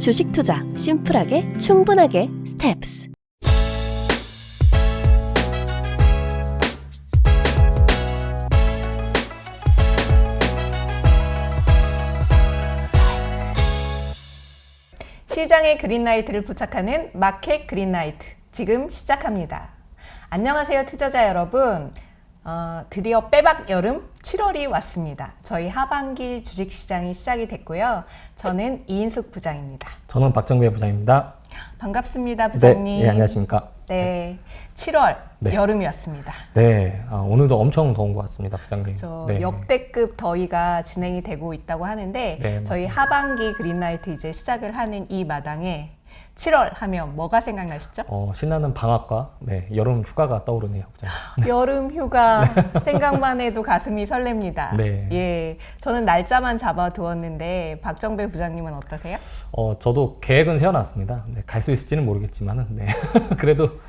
주식 투자 심플하게 충분하게 스텝스. 시장의 그린라이트를 부착하는 마켓 그린라이트 지금 시작합니다. 안녕하세요 투자자 여러분. 드디어 빼박 여름 7월이 왔습니다. 저희 하반기 주식시장이 시작이 됐고요. 저는 이인숙 부장입니다. 저는 박정배 부장입니다. 반갑습니다 부장님. 네, 안녕하십니까. 네, 7월 네. 여름이었습니다. 네, 오늘도 엄청 더운 것 같습니다, 부장님. 네. 역대급 더위가 진행이 되고 있다고 하는데 네, 저희 맞습니다. 하반기 그린라이트 이제 시작을 하는 이 마당에 7월 하면 뭐가 생각나시죠? 신나는 방학과 여름 휴가가 떠오르네요, 부장님. 여름 휴가 생각만 해도 가슴이 설렙니다. 네. 예, 저는 날짜만 잡아두었는데 박정배 부장님은 어떠세요? 저도 계획은 세워놨습니다. 갈 수 있을지는 모르겠지만은, 그래도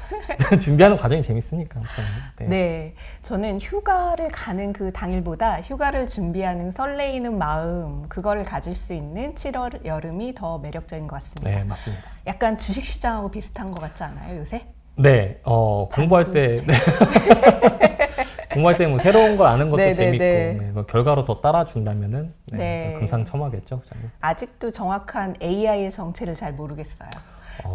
준비하는 과정이 재밌으니까. 부장님. 네, 저는 휴가를 가는 그 당일보다 휴가를 준비하는 설레이는 마음, 그거를 가질 수 있는 7월 여름이 더 매력적인 것 같습니다. 네, 맞습니다. 약간 주식시장하고 비슷한 것 같지 않아요, 요새? 네, 공부할 때, 공부할 때 뭐 새로운 걸 아는 것도 재밌고, 뭐 결과로 더 따라준다면은, 금상첨화겠죠, 부장님. 아직도 정확한 AI의 정체를 잘 모르겠어요.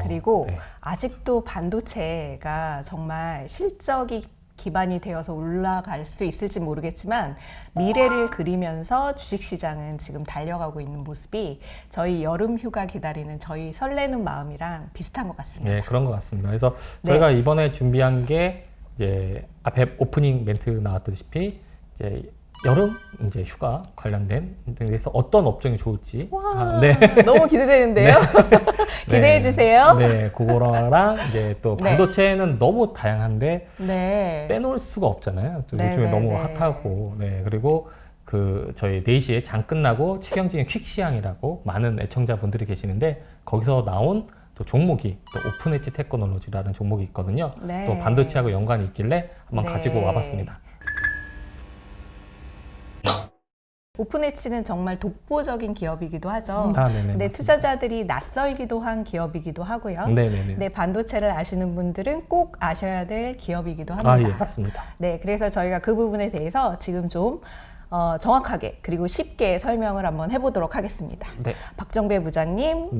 그리고 아직도 반도체가 정말 실적이 기반이 되어서 올라갈 수 있을지 모르겠지만 미래를 그리면서 주식시장은 지금 달려가고 있는 모습이 저희 여름 휴가 기다리는 저희 설레는 마음이랑 비슷한 것 같습니다. 네, 그런 것 같습니다. 그래서 저희가 이번에 준비한 게 이제 앞에 오프닝 멘트 나왔다시피 이제 여름 이제 휴가 관련된 그래서 어떤 업종이 좋을지 너무 기대되는데요. 기대해 주세요. 네, 그거랑 이제 또 반도체는 너무 다양한데 빼놓을 수가 없잖아요. 또 요즘에 너무 핫하고 그리고 그 저희 4시에 장 끝나고 최경진의 퀵시향이라고 많은 애청자분들이 계시는데 거기서 나온 또 종목이 또 오픈엣지 테크놀로지라는 종목이 있거든요. 또 반도체하고 연관이 있길래 한번 가지고 와봤습니다. 오픈엣지는 정말 독보적인 기업이기도 하죠. 근데 투자자들이 낯설기도 한 기업이기도 하고요. 네, 반도체를 아시는 분들은 꼭 아셔야 될 기업이기도 합니다. 예, 맞습니다. 네, 그래서 저희가 그 부분에 대해서 지금 좀 정확하게 그리고 쉽게 설명을 한번 해보도록 하겠습니다. 박정배 부장님,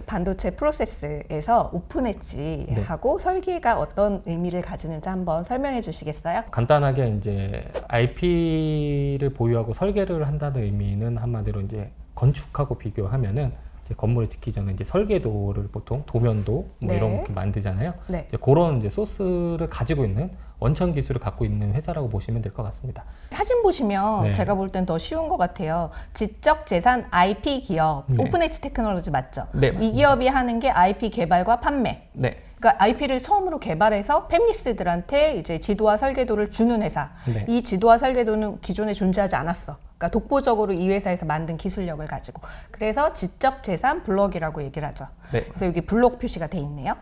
반도체 프로세스에서 오픈엣지하고 설계가 어떤 의미를 가지는지 한번 설명해 주시겠어요? 간단하게 이제 IP를 보유하고 설계를 한다는 의미는 한마디로 이제 건축하고 비교하면은 이제 건물을 짓기 전에 이제 설계도를 보통 도면도 이런 거 만들잖아요. 이제 그런 이제 소스를 가지고 있는 원천 기술을 갖고 있는 회사라고 보시면 될 것 같습니다. 사진 보시면 제가 볼 땐 더 쉬운 것 같아요. 지적 재산 IP 기업, 오픈엣지 테크놀로지 맞죠? 이 기업이 하는 게 IP 개발과 판매. 그러니까 IP를 처음으로 개발해서 팹리스들한테 이제 지도와 설계도를 주는 회사. 이 지도와 설계도는 기존에 존재하지 않았어. 그러니까 독보적으로 이 회사에서 만든 기술력을 가지고. 그래서 지적 재산 블록이라고 얘기를 하죠. 그래서 여기 블록 표시가 돼 있네요.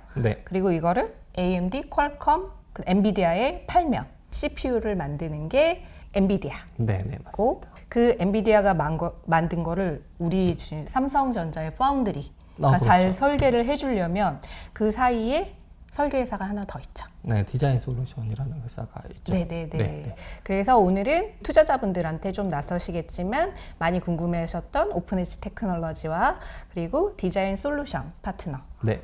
그리고 이거를 AMD, 퀄컴, 엔비디아의 팔면 CPU를 만드는 게 엔비디아. 맞습니다. 그 엔비디아가 만든 거를 우리 삼성전자의 파운드리가 잘 설계를 해주려면 그 사이에 설계회사가 하나 더 있죠. 디자인 솔루션이라는 회사가 있죠. 그래서 오늘은 투자자분들한테 좀 낯서시겠지만 많이 궁금해하셨던 오픈엣지 테크놀로지와 그리고 디자인 솔루션 파트너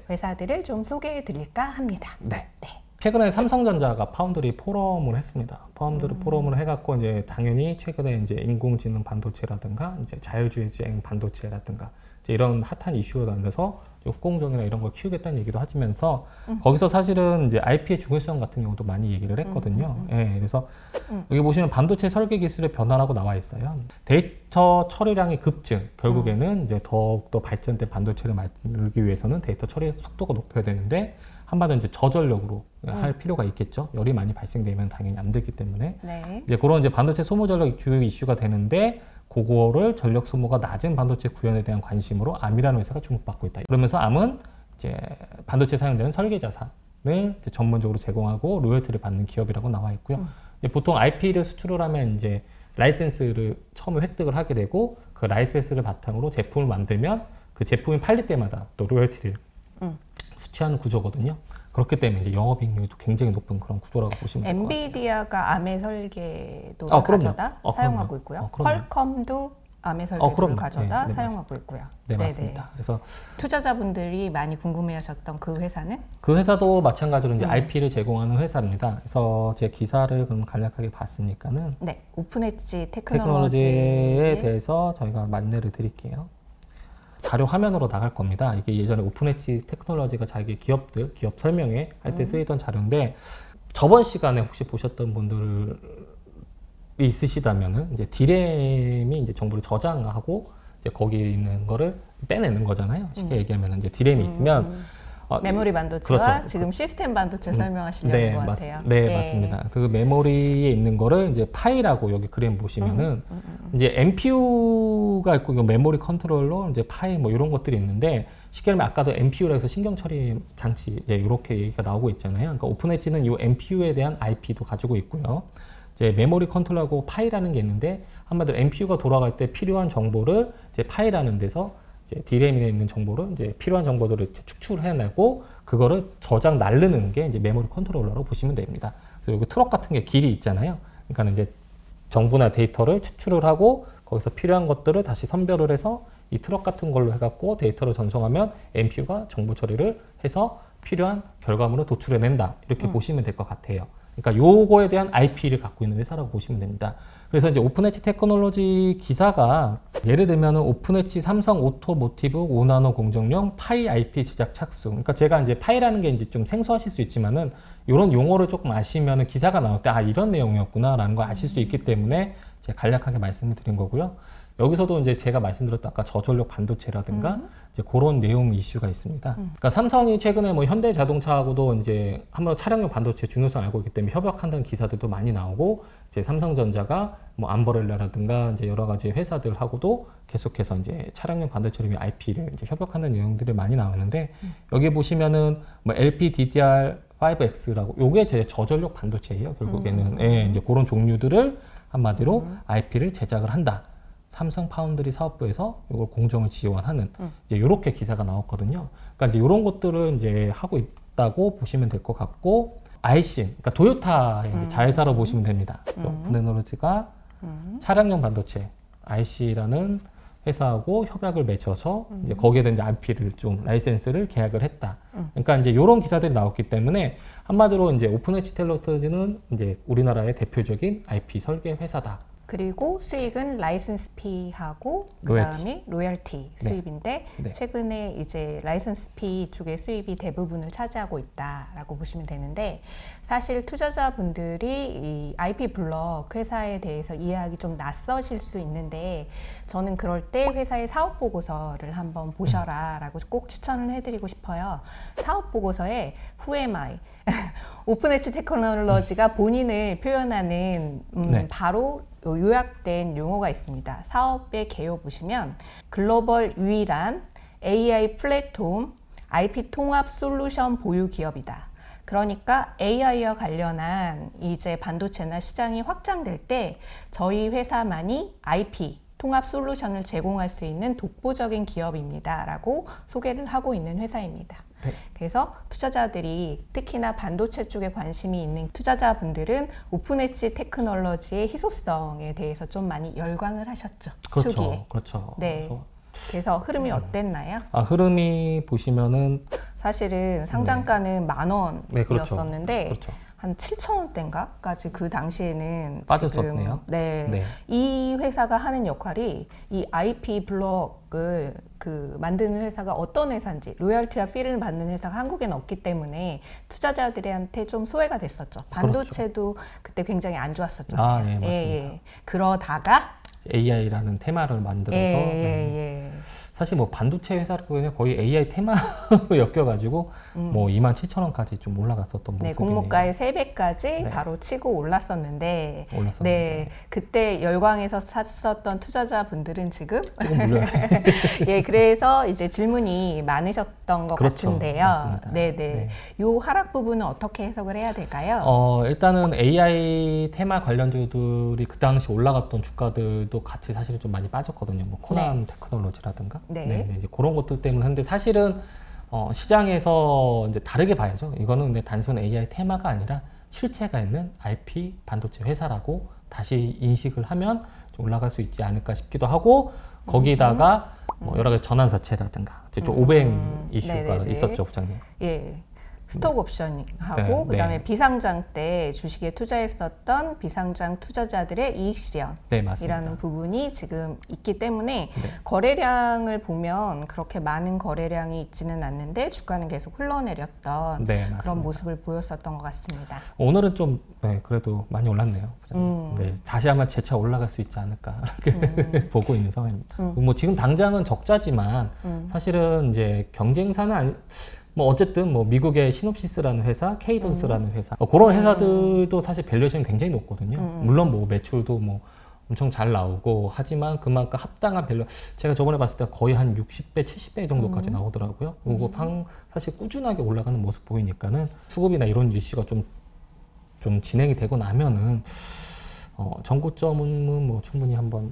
회사들을 좀 소개해 드릴까 합니다. 최근에 삼성전자가 파운드리 포럼을 했습니다. 파운드리 포럼을 해갖고 이제 당연히 최근에 이제 인공지능 반도체라든가 이제 자율주행 주행 반도체라든가 이제 이런 핫한 이슈가 나면서 역공정이나 이런 걸 키우겠다는 얘기도 하시면서 거기서 사실은 이제 IP의 중요성 같은 경우도 많이 얘기를 했거든요. 그래서 여기 보시면 반도체 설계 기술의 변화라고 나와 있어요. 데이터 처리량의 급증, 결국에는 이제 더욱더 발전된 반도체를 만들기 위해서는 데이터 처리 속도가 높여야 되는데 한마디로 이제 저전력으로 할 필요가 있겠죠. 열이 많이 발생되면 당연히 안 되기 때문에 이제 그런 이제 반도체 소모 전력이 주요 이슈가 되는데 그거를 전력 소모가 낮은 반도체 구현에 대한 관심으로 암이라는 회사가 주목받고 있다. 그러면서 암은 이제 반도체 사용되는 설계 자산을 이제 전문적으로 제공하고 로열티를 받는 기업이라고 나와 있고요. 이제 보통 IP를 수출을 하면 이제 라이센스를 처음에 획득을 하게 되고 그 라이센스를 바탕으로 제품을 만들면 그 제품이 팔릴 때마다 또 로열티를 수취하는 구조거든요. 그렇기 때문에 이제 영업이익률도 굉장히 높은 그런 구조라고 보시면 될 것 같아요. 엔비디아가 ARM 설계도를 가져다 사용하고 있고요. 퀄컴도 ARM 설계도를 가져다 사용하고 있고요. 네, 맞습니다. 그래서 투자자분들이 많이 궁금해하셨던 그 회사는? 그 회사도 마찬가지로 이제 IP를 제공하는 회사입니다. 그래서 제 기사를 그럼 간략하게 봤으니까는 네, 오픈 엣지 테크놀로지에 대해서 저희가 안내를 드릴게요. 자료 화면으로 나갈 겁니다. 이게 예전에 오픈 엣지 테크놀로지가 자기 기업들, 기업 설명회 할 때 쓰이던 자료인데 저번 시간에 혹시 보셨던 분들이 있으시다면은 이제 디램이 이제 정보를 저장하고 이제 거기 있는 거를 빼내는 거잖아요. 쉽게 얘기하면 이제 디램이 있으면 메모리 반도체와 그렇죠. 지금 시스템 반도체 설명하시려는 것 같아요. 네, 맞습니다. 그 메모리에 있는 거를 이제 파이라고 여기 그림 보시면은 이제 NPU가 있고 메모리 컨트롤러, 이제 파이 뭐 이런 것들이 있는데 쉽게 말하면 아까도 NPU라 해서 신경 처리 장치 이제 이렇게 얘기가 나오고 있잖아요. 그러니까 오픈 엣지는 이 NPU에 대한 IP도 가지고 있고요. 이제 메모리 컨트롤러하고 파이라는 게 있는데 한마디로 NPU가 돌아갈 때 필요한 정보를 이제 파이라는 데서 이제 D램에 있는 정보를 이제 필요한 정보들을 축출해내고 그거를 저장 날르는 게 이제 메모리 컨트롤러라고 보시면 됩니다. 그래서 여기 트럭 같은 게 길이 있잖아요. 그러니까 이제 정보나 데이터를 추출을 하고 거기서 필요한 것들을 다시 선별을 해서 이 트럭 같은 걸로 해갖고 데이터를 전송하면 NPU가 정보 처리를 해서 필요한 결과물을 도출해낸다. 이렇게 보시면 될 것 같아요. 그러니까 요거에 대한 IP를 갖고 있는 회사라고 보시면 됩니다. 그래서 이제 오픈 엣지 테크놀로지 기사가 예를 들면은 오픈 엣지 삼성 오토모티브 5나노 공정용 파이 IP 제작 착수. 그러니까 제가 이제 파이라는 게 이제 좀 생소하실 수 있지만은 이런 용어를 조금 아시면은 기사가 나올 때 아 이런 내용이었구나라는 걸 아실 수 있기 때문에 제가 간략하게 말씀을 드린 거고요. 여기서도 이제 제가 말씀드렸던 아까 저전력 반도체라든가 이제 그런 내용 이슈가 있습니다. 그러니까 삼성이 최근에 뭐 현대자동차하고도 이제 한번 차량용 반도체 중요성 알고 있기 때문에 협약한다는 기사들도 많이 나오고 이제 삼성전자가 뭐 암버렐라라든가 이제 여러 가지 회사들하고도 계속해서 이제 차량용 반도체를 위한 IP를 이제 협약하는 내용들이 많이 나오는데 여기 보시면은 뭐 LPDDR5X라고 요게 제 저전력 반도체예요. 결국에는 예, 이제 그런 종류들을 한마디로 IP를 제작을 한다. 삼성 파운드리 사업부에서 이걸 공정을 지원하는 이제 이렇게 기사가 나왔거든요. 그러니까 이제 이런 것들을 이제 하고 있다고 보시면 될 것 같고 IC, 그러니까 도요타의 이제 자회사로 보시면 됩니다. 오픈에너지가 차량용 반도체 IC라는 회사하고 협약을 맺어서 이제 거기에 대한 IP를 좀 라이센스를 계약을 했다. 그러니까 이제 이런 기사들이 나왔기 때문에 한마디로 이제 오픈 엣지 테크놀로지는 이제 우리나라의 대표적인 IP 설계 회사다. 그리고 수익은 라이선스 피하고 그다음에 로열티 수입인데 최근에 이제 라이선스 피 쪽의 수입이 대부분을 차지하고 있다라고 보시면 되는데 사실 투자자분들이 이 IP 블록 회사에 대해서 이해하기 좀 낯서실 수 있는데 저는 그럴 때 회사의 사업 보고서를 한번 보셔라라고 꼭 추천을 해드리고 싶어요. 사업 보고서에 Who am I? 오픈 엣지 테크놀로지가 본인을 표현하는 바로 요약된 용어가 있습니다. 사업의 개요 보시면 글로벌 유일한 AI 플랫폼 IP 통합 솔루션 보유 기업이다. 그러니까 AI와 관련한 이제 반도체나 시장이 확장될 때 저희 회사만이 IP 통합 솔루션을 제공할 수 있는 독보적인 기업입니다. 라고 소개를 하고 있는 회사입니다. 네. 그래서 투자자들이 특히나 반도체 쪽에 관심이 있는 투자자분들은 오픈 엣지 테크놀로지의 희소성에 대해서 좀 많이 열광을 하셨죠. 그렇죠. 초기에. 그렇죠. 네. 그래서 흐름이 어땠나요? 흐름이 보시면은 사실은 상장가는 10,000원이었었는데 네, 그렇죠. 한 7,000원대인가까지 그 당시에는 빠졌었네요. 지금 이 회사가 하는 역할이 이 IP 블록을 만드는 회사가 어떤 회사인지 로열티와 피를 받는 회사가 한국에는 없기 때문에 투자자들한테 좀 소외가 됐었죠. 반도체도 그때 굉장히 안 좋았었잖아요. 네, 맞습니다. 그러다가 AI라는 테마를 만들어서 사실 뭐 반도체 회사라고 거의 AI 테마로 엮여가지고 뭐 27,000원까지 좀 올라갔었던 모습이네요. 공모가의 3배까지 바로 치고 올랐었는데 그때 열광해서 샀었던 투자자분들은 지금 조금 물려요. 그래서 이제 질문이 많으셨던 것 같은데요. 맞습니다. 요 하락 부분은 어떻게 해석을 해야 될까요? 일단은 AI 테마 관련주들이 그 당시 올라갔던 주가들도 같이 사실은 좀 많이 빠졌거든요. 뭐 코난 테크놀로지라든가 네, 이제 그런 것들 때문에 하는데 사실은 시장에서 이제 다르게 봐야죠. 이거는 근데 단순 AI 테마가 아니라 실체가 있는 IP 반도체 회사라고 다시 인식을 하면 좀 올라갈 수 있지 않을까 싶기도 하고 거기다가 뭐 여러 가지 전환사채라든가 좀 오뱅 이슈가 있었죠, 부장님. 예. 스톡 옵션하고 그다음에 비상장 때 주식에 투자했었던 비상장 투자자들의 이익 실현이라는 부분이 지금 있기 때문에 거래량을 보면 그렇게 많은 거래량이 있지는 않는데 주가는 계속 흘러내렸던 그런 모습을 보였었던 것 같습니다. 오늘은 좀 그래도 많이 올랐네요. 다시 한번 재차 올라갈 수 있지 않을까 이렇게 보고 있는 상황입니다. 뭐 지금 당장은 적자지만 사실은 이제 경쟁사는 뭐 어쨌든 뭐 미국의 시놉시스라는 회사, 케이던스라는 회사 그런 회사들도 사실 밸류에이션이 굉장히 높거든요. 물론 뭐 매출도 뭐 엄청 잘 나오고 하지만 그만큼 합당한 밸류 제가 저번에 봤을 때 거의 한 60배, 70배 정도까지 나오더라고요. 그리고 사실 꾸준하게 올라가는 모습 보이니까는 수급이나 이런 이슈가 좀 진행이 되고 나면은 전고점은 뭐 충분히 한번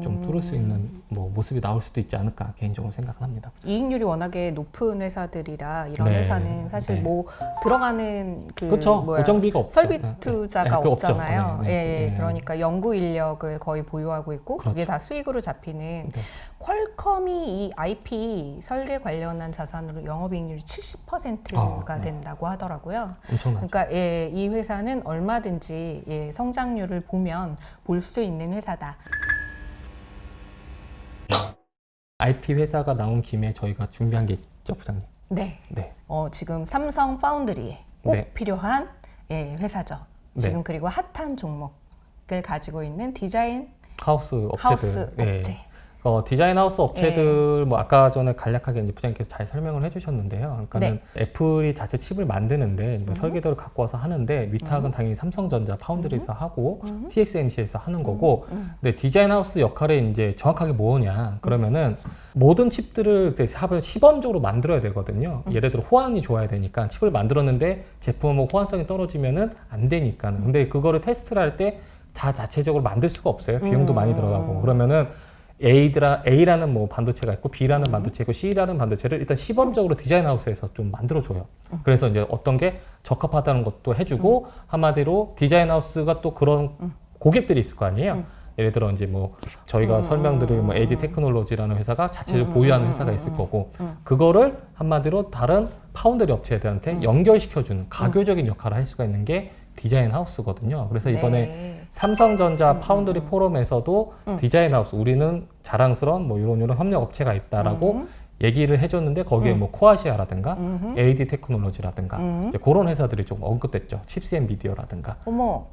좀 뚫을 수 있는 뭐 모습이 나올 수도 있지 않을까 개인적으로 생각을 합니다. 이익률이 워낙에 높은 회사들이라 이런 회사는 사실 뭐 들어가는 고정비가 없죠. 설비 투자가 없잖아요. 없죠. 그러니까 연구 인력을 거의 보유하고 있고 그게 다 수익으로 잡히는 퀄컴이 이 IP 설계 관련한 자산으로 영업이익률이 70%가 된다고 하더라고요. 엄청나죠. 그러니까 이 회사는 얼마든지 성장률을 보면 볼 수 있는 회사다. IP 회사가 나온 김에 저희가 준비한 게 있죠, 부장님? 네. 지금 삼성 파운드리에 꼭 필요한 회사죠. 지금 그리고 핫한 종목을 가지고 있는 디자인 하우스 업체들. 업체. 디자인 하우스 업체들 뭐 아까 전에 간략하게 이제 부장님께서 잘 설명을 해주셨는데요. 그러니까는 애플이 자체 칩을 만드는데 뭐 설계도를 갖고 와서 하는데 위탁은 당연히 삼성전자 파운드리에서 하고 TSMC에서 하는 거고, 근데 디자인 하우스 역할이 이제 정확하게 뭐냐 그러면은 모든 칩들을 시범적으로 만들어야 되거든요. 예를 들어 호환이 좋아야 되니까 칩을 만들었는데 제품은 뭐 호환성이 떨어지면은 안 되니까. 근데 그거를 테스트를 할 때 자체적으로 만들 수가 없어요. 비용도 많이 들어가고. 그러면은 A라는 뭐 반도체가 있고 B라는 반도체 있고 C라는 반도체를 일단 시범적으로 디자인 하우스에서 좀 만들어줘요. 그래서 이제 어떤 게 적합하다는 것도 해주고 한마디로 디자인 하우스가 또 그런 고객들이 있을 거 아니에요. 예를 들어 이제 뭐 저희가 설명드릴 뭐 AD 테크놀로지라는 회사가 자체적으로 보유하는 회사가 있을 거고 그거를 한마디로 다른 파운드리 업체들한테 연결시켜주는 가교적인 역할을 할 수가 있는 게 디자인 하우스거든요. 그래서 이번에 삼성전자 파운드리 포럼에서도 디자인 하우스 우리는 자랑스러운 뭐 이런 협력 업체가 있다라고 얘기를 해줬는데 거기에 뭐 코아시아라든가 AD 테크놀로지라든가 이제 그런 회사들이 좀 언급됐죠. 칩스 앤 미디어라든가. 어머.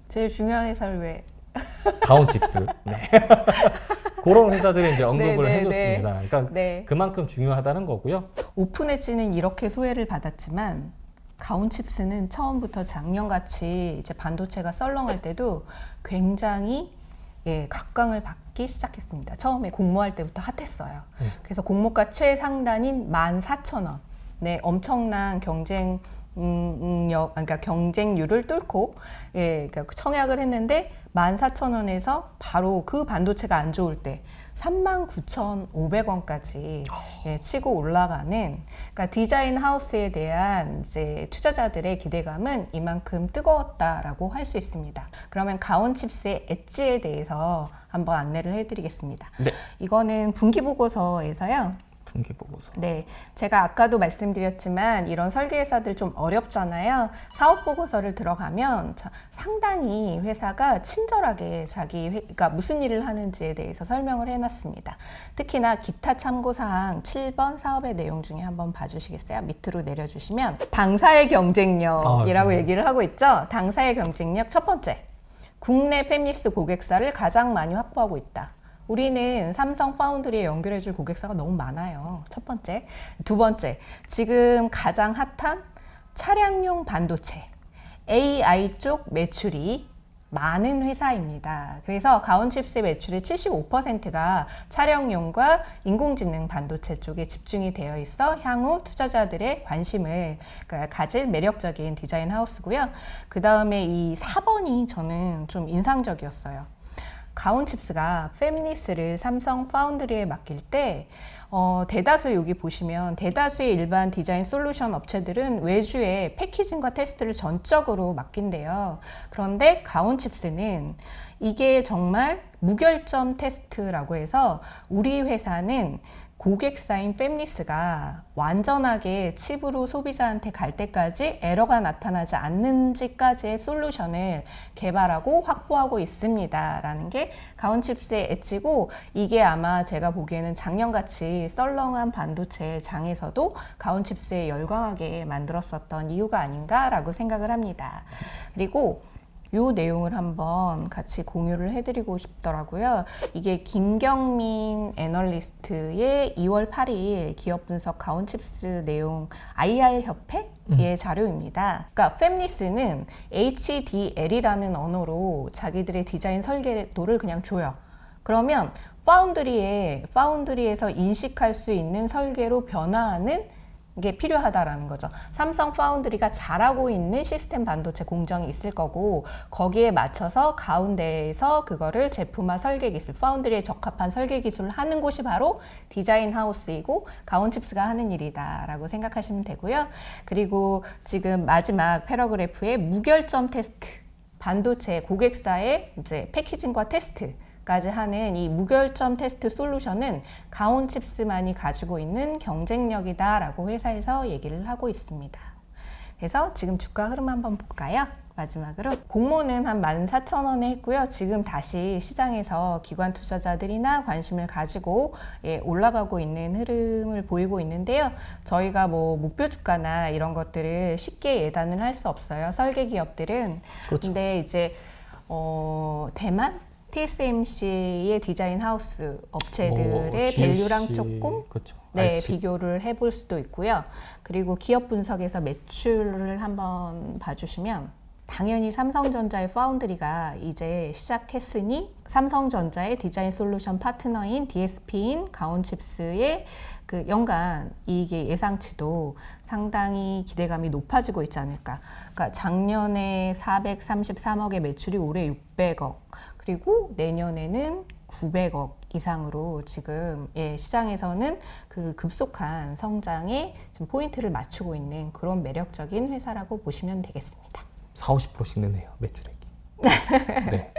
제일 중요한 회사를 왜? 가온칩스. 그런 회사들이 이제 언급을 해줬습니다. 그러니까 그만큼 중요하다는 거고요. 오픈 엣지는 이렇게 소외를 받았지만 가온칩스는 처음부터 작년같이 이제 반도체가 썰렁할 때도 굉장히 각광을 받기 시작했습니다. 처음에 공모할 때부터 핫했어요. 그래서 공모가 최상단인 14,000원. 엄청난 그러니까 경쟁률을 뚫고 그러니까 청약을 했는데 14,000원에서 바로 그 반도체가 안 좋을 때 39,500원까지 치고 올라가는, 그러니까 디자인 하우스에 대한 이제 투자자들의 기대감은 이만큼 뜨거웠다라고 할 수 있습니다. 그러면 가온칩스의 엣지에 대해서 한번 안내를 해드리겠습니다. 이거는 분기보고서에서요. 분기보고서. 제가 아까도 말씀드렸지만 이런 설계회사들 좀 어렵잖아요. 사업보고서를 들어가면 상당히 회사가 친절하게 그러니까 무슨 일을 하는지에 대해서 설명을 해놨습니다. 특히나 기타 참고사항 7번 사업의 내용 중에 한번 봐주시겠어요? 밑으로 내려주시면 당사의 경쟁력이라고 얘기를 하고 있죠. 당사의 경쟁력 첫 번째, 국내 팹리스 고객사를 가장 많이 확보하고 있다. 우리는 삼성 파운드리에 연결해줄 고객사가 너무 많아요. 첫 번째. 두 번째, 지금 가장 핫한 차량용 반도체, AI 쪽 매출이 많은 회사입니다. 그래서 가온칩스의 매출의 75%가 차량용과 인공지능 반도체 쪽에 집중이 되어 있어 향후 투자자들의 관심을 가질 매력적인 디자인 하우스고요. 그 다음에 이 4번이 저는 좀 인상적이었어요. 가온칩스가 팹리스를 삼성 파운드리에 맡길 때 대다수 여기 보시면 대다수의 일반 디자인 솔루션 업체들은 외주에 패키징과 테스트를 전적으로 맡긴대요. 그런데 가온칩스는 이게 정말 무결점 테스트라고 해서 우리 회사는 고객사인 팹리스가 완전하게 칩으로 소비자한테 갈 때까지 에러가 나타나지 않는지까지의 솔루션을 개발하고 확보하고 있습니다. 라는 게 가온칩스의 엣지고, 이게 아마 제가 보기에는 작년같이 썰렁한 반도체 장에서도 가온칩스에 열광하게 만들었었던 이유가 아닌가라고 생각을 합니다. 그리고 요 내용을 한번 같이 공유를 해드리고 싶더라고요. 이게 김경민 애널리스트의 2월 8일 기업 분석 가온칩스 내용 IR 협회의 자료입니다. 그러니까 팹리스는 HDL이라는 언어로 자기들의 디자인 설계도를 그냥 줘요. 그러면 파운드리에서 인식할 수 있는 설계로 변화하는 게 필요하다라는 거죠. 삼성 파운드리가 잘하고 있는 시스템 반도체 공정이 있을 거고, 거기에 맞춰서 가운데에서 그거를 제품화 설계 기술, 파운드리에 적합한 설계 기술을 하는 곳이 바로 디자인 하우스이고 가온칩스가 하는 일이다라고 생각하시면 되고요. 그리고 지금 마지막 패러그래프에 무결점 테스트, 반도체 고객사의 이제 패키징과 테스트 까지 하는 이 무결점 테스트 솔루션은 가온칩스만이 가지고 있는 경쟁력이다라고 회사에서 얘기를 하고 있습니다. 그래서 지금 주가 흐름 한번 볼까요? 마지막으로 공모는 한 14,000원에 했고요. 지금 다시 시장에서 기관 투자자들이나 관심을 가지고 올라가고 있는 흐름을 보이고 있는데요. 저희가 뭐 목표 주가나 이런 것들을 쉽게 예단을 할 수 없어요. 설계 기업들은. 그렇죠. 근데 이제 대만 TSMC의 디자인 하우스 업체들의 밸류랑 조금 그렇죠. 비교를 해볼 수도 있고요. 그리고 기업 분석에서 매출을 한번 봐주시면 당연히 삼성전자의 파운드리가 이제 시작했으니 삼성전자의 디자인 솔루션 파트너인 DSP인 가온칩스의 그 연간 이익의 예상치도 상당히 기대감이 높아지고 있지 않을까. 그러니까 작년에 433억의 매출이 올해 600억, 그리고 내년에는 900억 이상으로 지금 시장에서는 그 급속한 성장에 지금 포인트를 맞추고 있는 그런 매력적인 회사라고 보시면 되겠습니다. 40~50%씩 느네요, 매출액이. 네.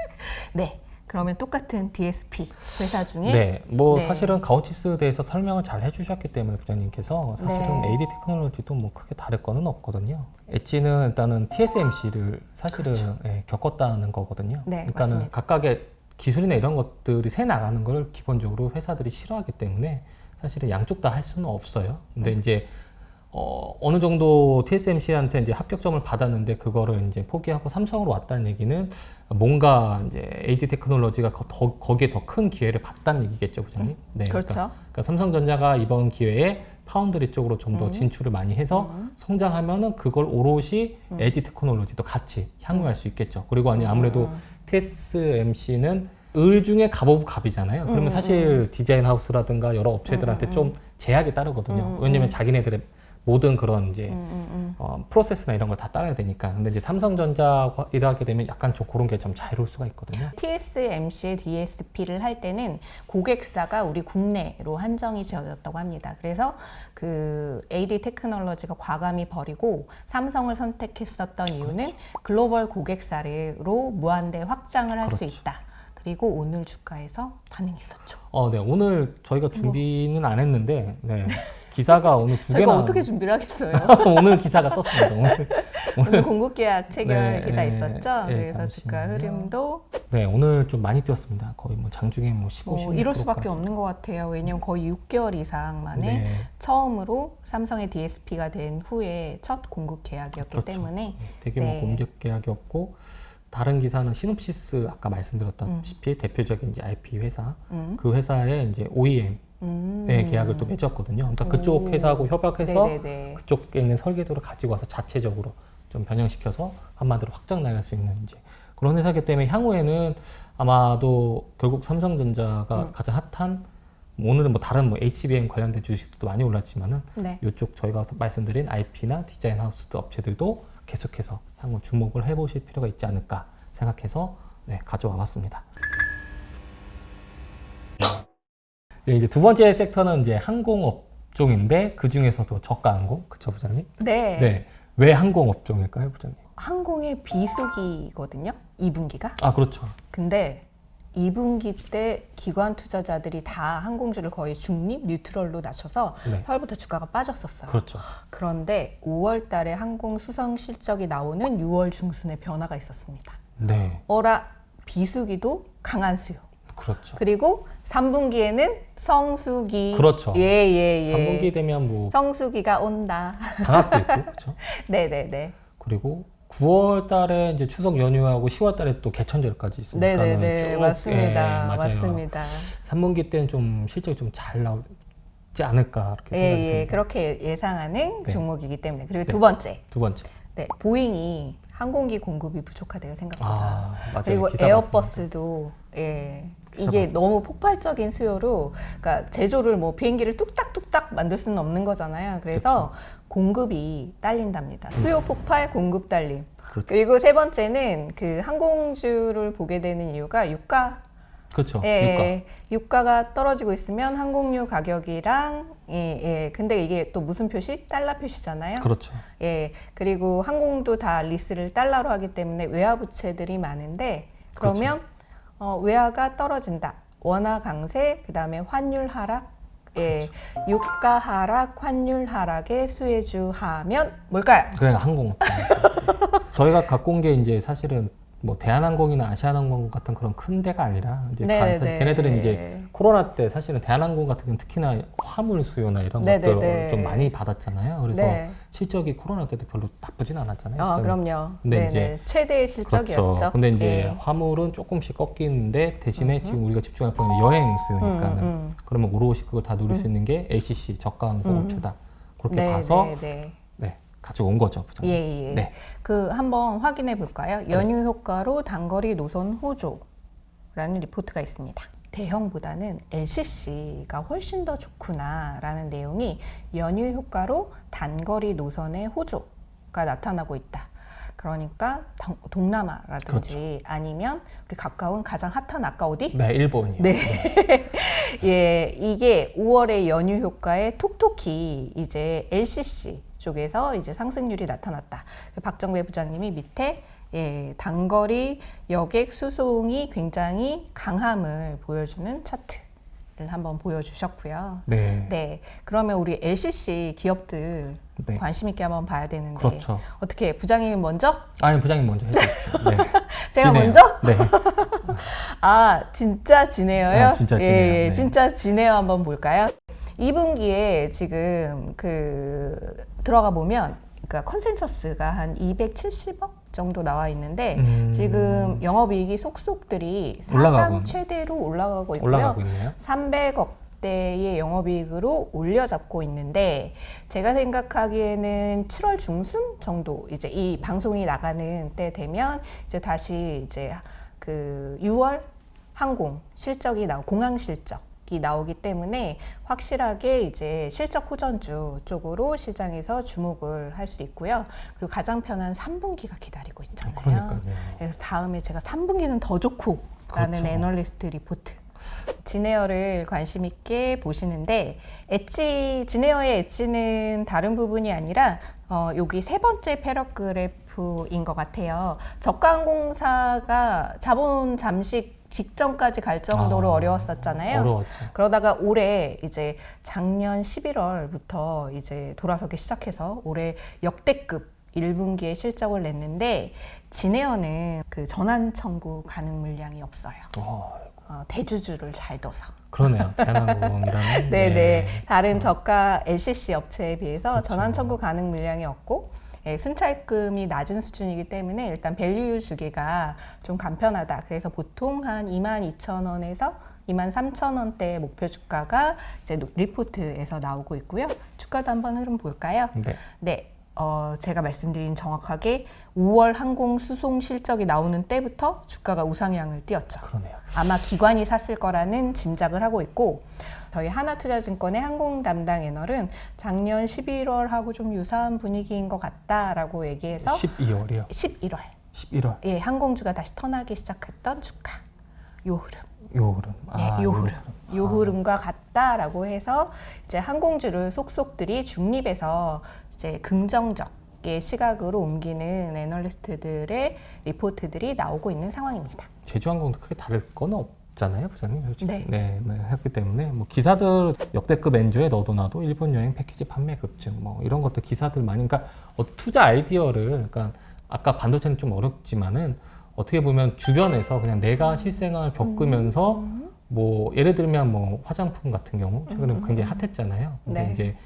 네. 그러면 똑같은 DSP 회사 중에 사실은 가온칩스에 대해서 설명을 잘 해주셨기 때문에 부장님께서 사실은 AD 테크놀로지도 뭐 크게 다를 거는 없거든요. 엣지는 일단은 TSMC를 사실은 그렇죠. 겪었다는 거거든요. 네, 그러니까는 맞습니다. 각각의 기술이나 이런 것들이 새 나가는 걸 기본적으로 회사들이 싫어하기 때문에 사실은 양쪽 다 할 수는 없어요. 근데 이제 어느 정도 TSMC한테 이제 합격점을 받았는데 그거를 이제 포기하고 삼성으로 왔다는 얘기는 뭔가 이제 AD 테크놀로지가 거기에 더 큰 기회를 봤다는 얘기겠죠, 부장님? 네. 그렇죠. 그러니까 삼성전자가 이번 기회에 파운드리 쪽으로 좀 더 진출을 많이 해서 성장하면은 그걸 오롯이 AD 테크놀로지도 같이 향유할 수 있겠죠. 그리고 아무래도 TSMC는 을 중에 갑 오브 갑이잖아요. 그러면 사실 디자인 하우스라든가 여러 업체들한테 좀 제약이 따르거든요. 왜냐면 자기네들의 모든 그런 이제 프로세스나 이런 걸 다 따라야 되니까. 근데 이제 삼성전자 일하게 되면 약간 좀 그런 게 좀 자유로울 수가 있거든요. TSMC의 DSP를 할 때는 고객사가 우리 국내로 한정이 지어졌다고 합니다. 그래서 그 AD 테크놀로지가 과감히 버리고 삼성을 선택했었던 이유는 글로벌 고객사로 무한대 확장을 할 수 있다. 그리고 오늘 주가에서 반응이 있었죠. 네. 오늘 저희가 준비는 안 했는데, 네. 기사가 오늘 두 개나. 저희가 어떻게 준비를 하겠어요? 오늘 기사가 떴습니다. 오늘 공급계약 체결 기사 있었죠? 그래서 주가 흐름도. 네, 오늘 좀 많이 뛰었습니다. 거의 뭐 장중에 뭐 15, 이럴 수밖에 없는 것 같아요. 왜냐면 거의 6개월 이상 만에 처음으로 삼성의 DSP가 된 후에 첫 공급 계약이었기 때문에. 대규모 공급 계약이었고, 다른 기사는 시놉시스 아까 말씀드렸다시피 대표적인 이제 IP 회사, 그 회사의 이제 OEM 계약을 또 맺었거든요. 그러니까 그쪽 회사하고 협약해서 그쪽에 있는 설계도를 가지고 와서 자체적으로 좀 변형시켜서 한마디로 확장 나갈 수 있는 이제 그런 회사이기 때문에 향후에는 아마도 결국 삼성전자가 가장 핫한 오늘은 뭐 다른 뭐 HBM 관련된 주식도 많이 올랐지만은 이쪽 저희가 말씀드린 IP나 디자인 하우스 업체들도 계속해서 향후 주목을 해보실 필요가 있지 않을까 생각해서 가져와 봤습니다. 네, 이제 두 번째 섹터는 이제 항공업종인데 그 중에서도 저가 항공, 그쵸 부장님? 네. 네, 왜 항공업종일까요, 부장님? 항공의 비수기거든요. 2분기가. 아, 그렇죠. 근데 2분기 때 기관 투자자들이 다 항공주를 거의 중립, 뉴트럴로 낮춰서 네. 서울부터 주가가 빠졌었어요. 그렇죠. 그런데 5월 달에 항공 수성 실적이 나오는 6월 중순에 변화가 있었습니다. 네, 어라 비수기도 강한 수요. 그렇죠. 그리고 3분기에는 성수기. 그렇죠. 예. 3분기 되면 뭐 성수기가 온다. 방학도 있고, 그렇죠. 네네네. 그리고 9월 달에 이제 추석 연휴하고 10월 달에 또 개천절까지 있으니까 네네네. 맞습니다. 맞아요. 맞습니다. 3분기 때는 좀 실적이 좀 잘 나오지 않을까 이렇게 생각이 듭니다. 그렇게 예상하는 네. 종목이기 때문에. 그리고 네. 두 번째. 두 번째. 네, 보잉이 항공기 공급이 부족하대요, 생각보다. 맞아요. 그리고 기사 에어버스도 기사 이게 봤습니다. 너무 폭발적인 수요로, 그러니까 제조를 뭐 비행기를 뚝딱뚝딱 만들 수는 없는 거잖아요. 그래서 공급이 딸린답니다. 수요 폭발, 공급 딸림. 그렇죠. 그리고 세 번째는 그 항공주를 보게 되는 이유가 유가. 그렇죠. 유가가 떨어지고 있으면 항공유 가격이랑 근데 이게 또 무슨 표시? 달러 표시잖아요. 그렇죠. 그리고 항공도 다 리스를 달러로 하기 때문에 외화 부채들이 많은데 그러면 외화가 떨어진다. 원화 강세, 그다음에 환율 하락. 유가 하락, 환율 하락의 수혜주 하면 뭘까요? 그래 항공업종. 저희가 갖고 온 게 이제 사실은 뭐 대한항공이나 아시아나항공 같은 그런 큰 데가 아니라 이제 사실 걔네들은 이제 코로나 때 사실은 대한항공 같은 경우는 특히나 화물 수요나 이런 것들을 좀 많이 받았잖아요. 그래서 실적이 코로나 때도 별로 나쁘진 않았잖아요. 그럼요. 근데 이제 최대의 실적이었죠. 그렇죠. 근데 이제 화물은 조금씩 꺾이는데 대신에 지금 우리가 집중할 거는 여행 수요니까는 그러면 오롯이 그걸 다 누릴 수 있는 게 LCC 저가 항공업체다. 그렇게 봐서 가지고 온 거죠. 부장님. 네. 그 한번 확인해 볼까요? 연휴 효과로 단거리 노선 호조라는 리포트가 있습니다. 대형보다는 LCC가 훨씬 더 좋구나라는 내용이 연휴 효과로 단거리 노선의 호조가 나타나고 있다. 그러니까 동남아라든지 아니면 우리 가까운 가장 핫한 아까 어디? 네, 일본이요. 네. 이게 5월의 연휴 효과에 톡톡히 이제 LCC 쪽에서 이제 상승률이 나타났다. 박정배 부장님이 밑에 단거리 여객 수송이 굉장히 강함을 보여주는 차트를 한번 보여주셨고요. 네. 그러면 우리 LCC 기업들 관심 있게 한번 봐야 되는데 그렇죠. 어떻게 부장님이 먼저? 아니 부장님 먼저 해주십시오. 네. 제가 지네요. 먼저? 네. 진짜 지네요요? 진짜 지네요. 진짜 지네요 한번 볼까요? 2분기에 지금 들어가 보면 그러니까 컨센서스가 한 270억 정도 나와 있는데 지금 영업이익이 속속들이 사상 최대로 올라가고 있고요. 올라가고 있네요. 300억대의 영업이익으로 올려잡고 있는데 제가 생각하기에는 7월 중순 정도 이제 이 방송이 나가는 때 되면 이제 다시 이제 그 6월 항공 실적이 공항 실적 나오기 때문에 확실하게 이제 실적 호전주 쪽으로 시장에서 주목을 할 수 있고요. 그리고 가장 편한 3분기가 기다리고 있잖아요. 그러니까요. 그래서 다음에 제가 3분기는 더 좋고 라는 애널리스트 리포트. 진에어를 관심 있게 보시는데 진에어의 엣지는 다른 부분이 아니라 여기 세 번째 패러그래프인 것 같아요. 저가항공사가 자본 잠식 직전까지 갈 정도로 어려웠었잖아요. 어려웠죠. 그러다가 올해 이제 작년 11월부터 이제 돌아서기 시작해서 올해 역대급 1분기에 실적을 냈는데 진에어는 그 전환 청구 가능 물량이 없어요. 대주주를 잘 둬서. 그러네요. 대한항공이라는. 네네. 다른 저가 LCC 업체에 비해서 전환 청구 가능 물량이 없고 순차익금이 낮은 수준이기 때문에 일단 밸류 주기가 좀 간편하다. 그래서 보통 한 22,000원에서 23,000원대 목표 주가가 이제 리포트에서 나오고 있고요. 주가도 한번 흐름 볼까요? 네. 제가 말씀드린 정확하게 5월 항공 수송 실적이 나오는 때부터 주가가 우상향을 띄었죠. 그러네요. 아마 기관이 샀을 거라는 짐작을 하고 있고 저희 하나투자증권의 항공 담당 애널은 작년 11월하고 좀 유사한 분위기인 것 같다라고 얘기해서 12월이요? 11월. 예, 항공주가 다시 턴하기 시작했던 주가. 요 흐름. 요 흐름. 네, 요 흐름. 요 흐름과 같다라고 해서 이제 항공주를 속속들이 중립에서 이제 긍정적의 시각으로 옮기는 애널리스트들의 리포트들이 나오고 있는 상황입니다. 제주항공도 크게 다를 건 없잖아요, 부장님. 솔직히. 네, 했기 때문에 뭐 기사들 역대급 엔조에 너도 나도 일본 여행 패키지 판매 급증 뭐 이런 것도 기사들 많이. 그러니까 투자 아이디어를 그러니까 아까 반도체는 좀 어렵지만은 어떻게 보면 주변에서 그냥 내가 실생활 겪으면서 뭐 예를 들면 뭐 화장품 같은 경우 최근에 굉장히 핫했잖아요. 근데 네. 이제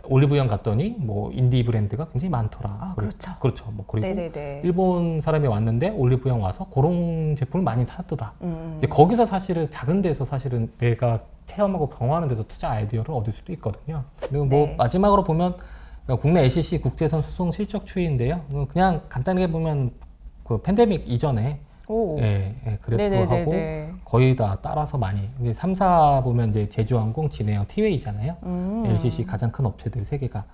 올리브영 갔더니 뭐 인디 브랜드가 굉장히 많더라. 그렇죠. 그렇죠. 뭐 그리고 네네네. 일본 사람이 왔는데 올리브영 와서 그런 제품을 많이 사더라. 이제 거기서 사실은 작은 데서 사실은 내가 체험하고 경험하는 데서 투자 아이디어를 얻을 수도 있거든요. 그리고 뭐 네. 마지막으로 보면 국내 LCC 국제선 수송 실적 추이인데요. 그냥 간단하게 보면 그 팬데믹 이전에 그래프하고 거의 다 따라서 많이. 이제 3사 보면 이제 제주항공, 진해영, 티웨이잖아요. LCC 가장 큰 업체들 세 개가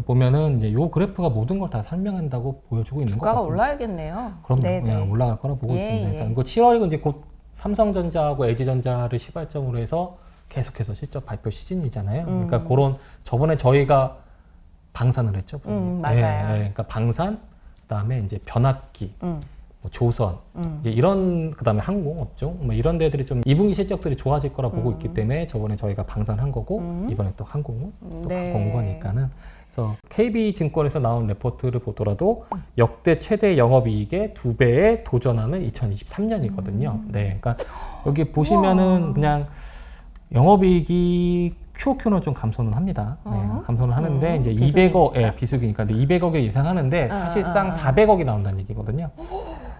보면은 이제 요 그래프가 모든 걸 다 설명한다고 보여주고 있는 것 같습니다. 주가가 올라야겠네요. 그럼요. 네네. 그냥 올라갈 거라 보고 있습니다. 그래서 이거 7월이고 이제 곧 삼성전자하고 LG전자를 시발점으로 해서 계속해서 실적 발표 시즌이잖아요. 그러니까 그런 저번에 저희가 방산을 했죠. 맞아요. 그러니까 방산, 그다음에 이제 변압기. 뭐 조선, 이제 이런 그다음에 항공업종 뭐 이런 데들이 좀 2분기 실적들이 좋아질 거라 보고 있기 때문에 저번에 저희가 방산한 거고 이번에 또 항공은 또 갖고 온 거니까는. 그래서 KB증권에서 나온 레포트를 보더라도 역대 최대 영업이익의 2배에 도전하는 2023년이거든요. 네, 그러니까 여기 보시면은 그냥 영업이익이 QOQ는 좀 감소는 합니다. 네, 감소는 하는데 이제 200억, 비수기니까. 근데 200억을 예상하는데 사실상 400억이 나온다는 얘기거든요.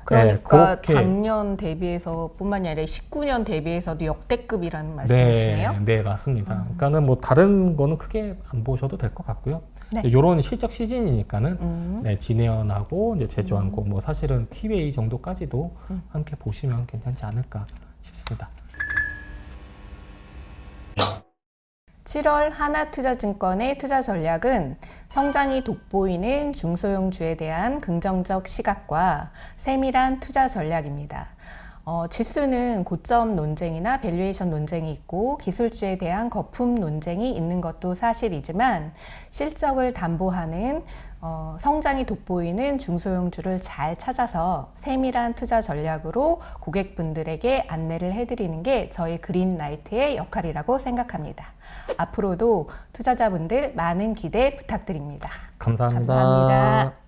그러니까 네, 작년 대비해서 뿐만이 아니라 19년 대비해서도 역대급이라는 말씀이시네요? 네, 맞습니다. 그러니까는 뭐 다른 거는 크게 안 보셔도 될 것 같고요. 네. 이런 실적 시즌이니까는 네, 진해연하고 이제 제주항공 뭐 사실은 티웨이 정도까지도 함께 보시면 괜찮지 않을까 싶습니다. 7월 하나투자증권의 투자 전략은 성장이 돋보이는 중소형주에 대한 긍정적 시각과 세밀한 투자 전략입니다. 지수는 고점 논쟁이나 밸류에이션 논쟁이 있고 기술주에 대한 거품 논쟁이 있는 것도 사실이지만 실적을 담보하는 성장이 돋보이는 중소형주를 잘 찾아서 세밀한 투자 전략으로 고객분들에게 안내를 해드리는 게 저희 그린라이트의 역할이라고 생각합니다. 앞으로도 투자자분들 많은 기대 부탁드립니다. 감사합니다. 감사합니다.